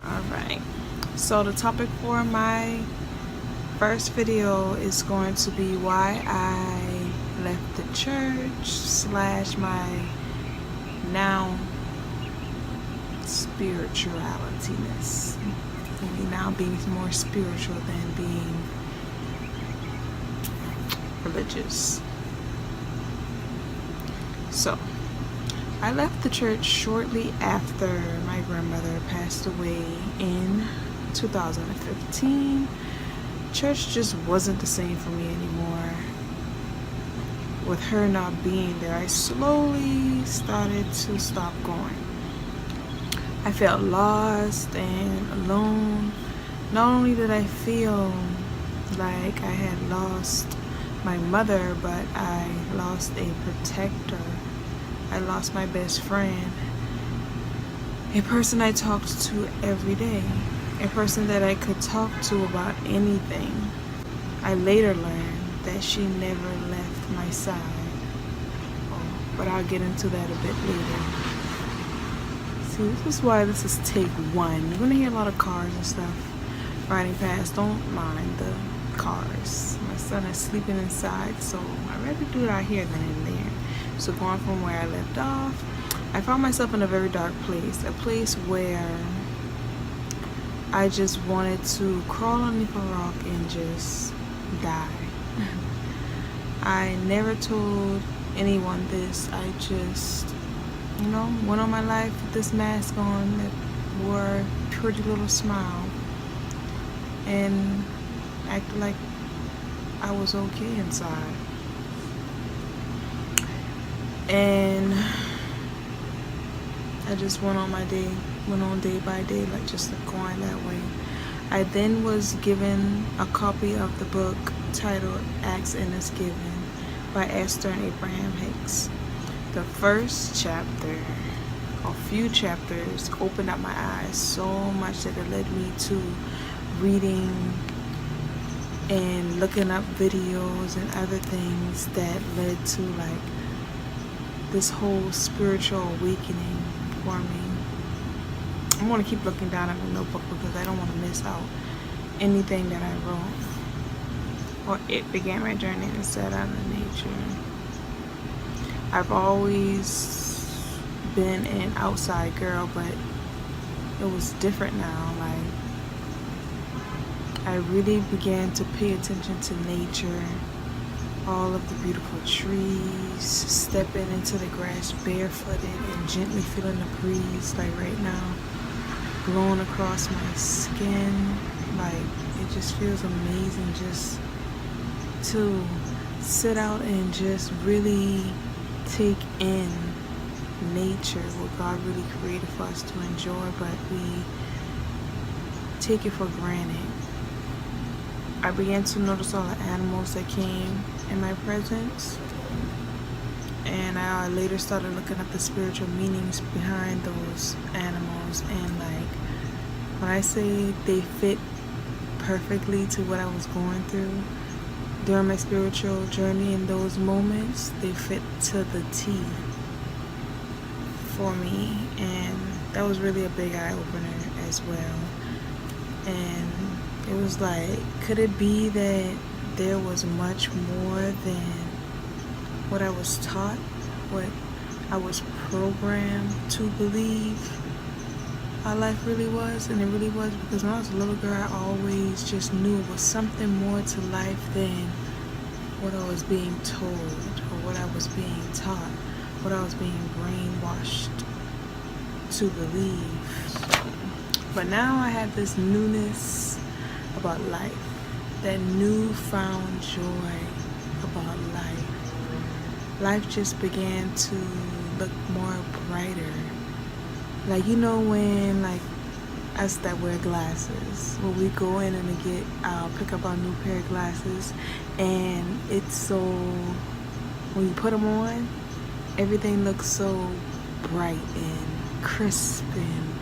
Alright, so the topic for my first video is going to be why I left the church / my now spiritualityness. Maybe now being more spiritual than being religious. So I left the church shortly after my grandmother passed away in 2015. Church just wasn't the same for me anymore. With her not being there, I slowly started to stop going. I felt lost and alone. Not only did I feel like I had lost my mother, but I lost a protector. I lost my best friend, a person I talked to every day, a person that I could talk to about anything. I later learned that she never left my side, but I'll get into that a bit later. See, this is why this is take one. You're gonna hear a lot of cars and stuff riding past. Don't mind the cars. My son is sleeping inside, so I'd rather do it out here than in there. So going from where I left off, I found myself in a very dark place, a place where I just wanted to crawl underneath a rock and just die. I never told anyone this. I just, went on my life with this mask on that wore a pretty little smile and acted like I was okay inside. And I just went on day by day, like just going that way. I then was given a copy of the book titled Acts and Is Given by Esther and Abraham Hicks. The first chapter, a few chapters, opened up my eyes so much that it led me to reading and looking up videos and other things that led to like this whole spiritual awakening for me. I'm going to keep looking down at my notebook because I don't want to miss out anything that I wrote. Or it began my journey and set out in nature. I've always been an outside girl, but it was different now. Like, I really began to pay attention to nature. All of the beautiful trees, stepping into the grass barefooted and gently feeling the breeze, like right now, blowing across my skin. Like, it just feels amazing just to sit out and just really take in nature, what God really created for us to enjoy, but we take it for granted. I began to notice all the animals that came in my presence, and I later started looking at the spiritual meanings behind those animals, and like when I say they fit perfectly to what I was going through during my spiritual journey, in those moments they fit to the T for me, and that was really a big eye-opener as well. And it was like, could it be that there was much more than what I was taught, what I was programmed to believe our life really was? And it really was, because when I was a little girl, I always just knew it was something more to life than what I was being told or what I was being taught, what I was being brainwashed to believe. But now I have this newness about life. that newfound joy about life. Life just began to look more brighter. Like, you know, when like us that wear glasses, when we go in and pick up our new pair of glasses, and it's so, when you put them on, everything looks so bright and crisp and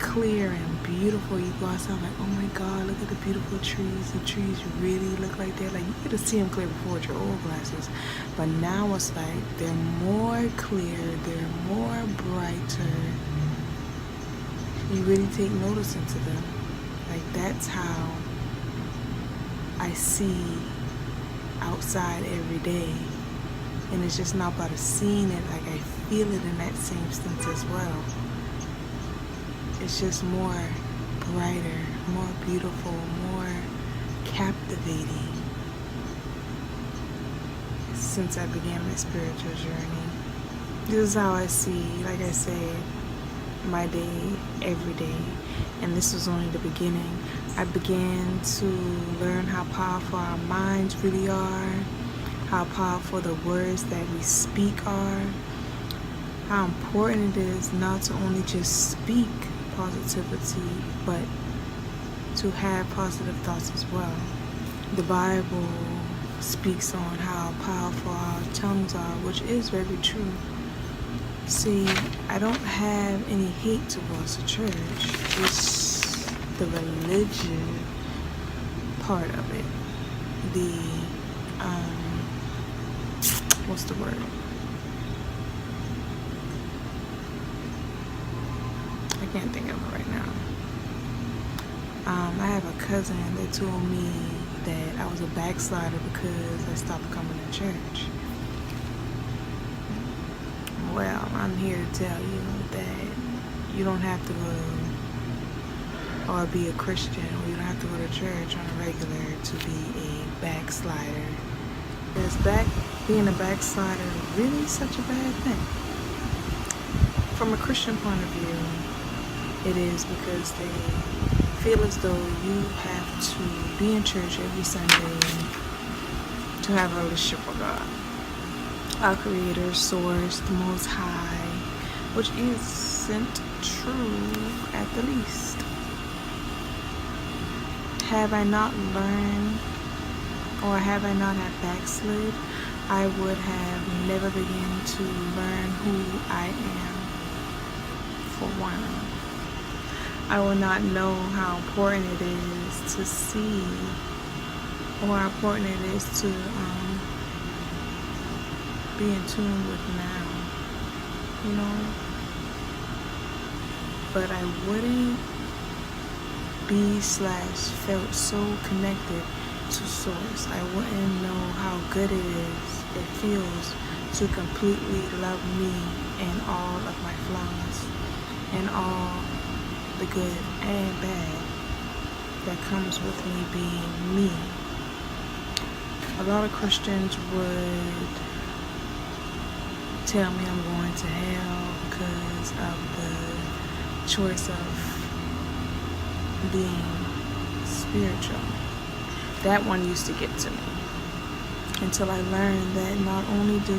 clear and beautiful. You go outside like, oh my God, look at the beautiful trees. The trees really look like they're like, you get to see them clear before with your old glasses. But now it's like they're more clear, they're more brighter. You really take notice into them. Like, that's how I see outside every day. And it's just not about seeing it, like I feel it in that same sense as well. It's just more brighter, more beautiful, more captivating since I began my spiritual journey. This is how I see, like I said, my day every day. And this was only the beginning. I began to learn how powerful our minds really are, how powerful the words that we speak are, how important it is not to only just speak positivity, but to have positive thoughts as well. The Bible speaks on how powerful our tongues are, which is very true. See, I don't have any hate towards the church. It's the religion part of it. What's the word? I can't think of it right now. I have a cousin that told me that I was a backslider because I stopped coming to church. Well, I'm here to tell you that you don't have to go or be a Christian, or you don't have to go to church on a regular to be a backslider. Is being a backslider really such a bad thing? From a Christian point of view, it is, because they feel as though you have to be in church every Sunday to have a relationship with God, our Creator, Source, the Most High, which isn't true at the least. Have I not learned, or have I not have backslid, I would have never begun to learn who I am, for one. I will not know how important it is to see, or how important it is to be in tune with now, you know. But I wouldn't felt so connected to Source. I wouldn't know how good it feels to completely love me and all of my flaws and all the good and bad that comes with me being me. A lot of Christians would tell me I'm going to hell because of the choice of being spiritual. That one used to get to me until I learned that not only do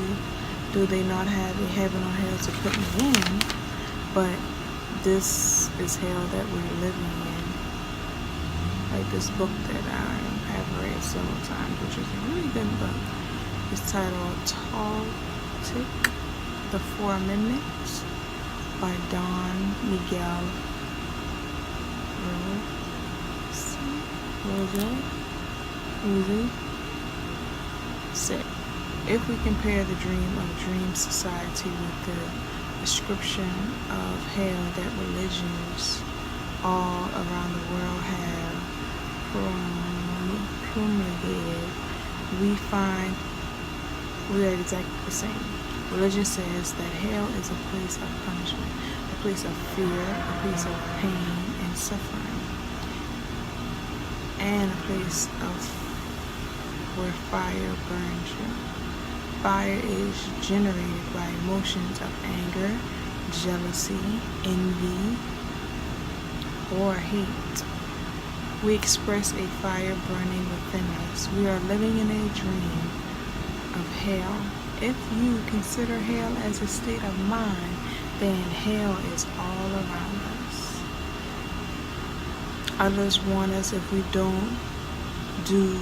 they not have a heaven or hell to put me in, but this is hell that we're living in. Like this book that I have read several times, which is a really good book. It's titled Taltic, The Four Amendments by Don Miguel Rose. Said, if we compare the dream society with the description of hell that religions all around the world have promulgated, we find we are exactly the same. Religion says that hell is a place of punishment, a place of fear, a place of pain and suffering, and a place of where fire burns you. Fire is generated by emotions of anger, jealousy, envy, or hate. We express a fire burning within us. We are living in a dream of hell. If you consider hell as a state of mind, then hell is all around us. Others warn us if we don't do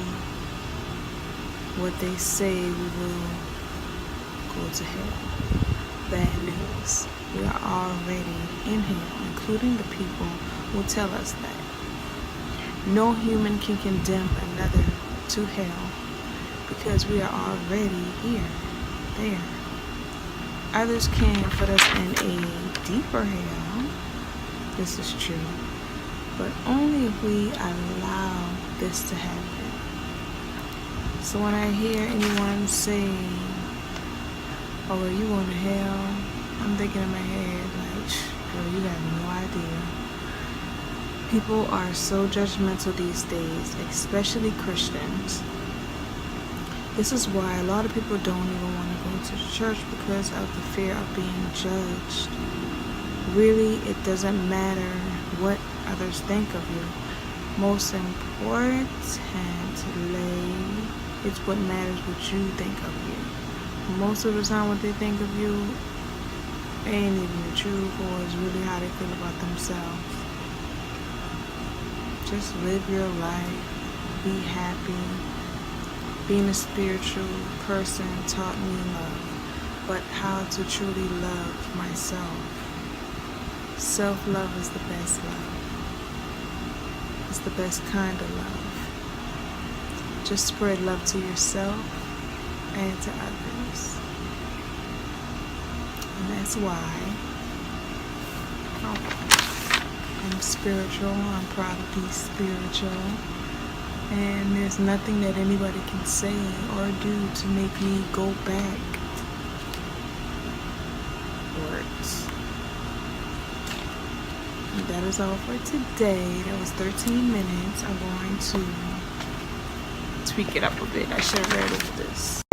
what they say, we will go to hell. Bad news. We are already in hell, including the people who tell us that. No human can condemn another to hell because we are already here, there. Others can put us in a deeper hell. This is true, but only if we allow this to happen. So when I hear anyone say, "Oh, well, you going to hell?" I'm thinking in my head, like, girl, you have no idea. People are so judgmental these days, especially Christians. This is why a lot of people don't even want to go to church, because of the fear of being judged. Really, it doesn't matter what others think of you. Most importantly, it's what matters what you think of you. Most of the time what they think of you ain't even the truth, or is really how they feel about themselves. Just live your life, be happy. Being a spiritual person taught me love, but how to truly love myself. Self-love is the best love. It's the best kind of love. Just spread love to yourself and to others. And that's why I'm spiritual. I'm proud to be spiritual. And there's nothing that anybody can say or do to make me go back words. And that is all for today. That was 13 minutes. I'm going to tweak it up a bit. I should have read this.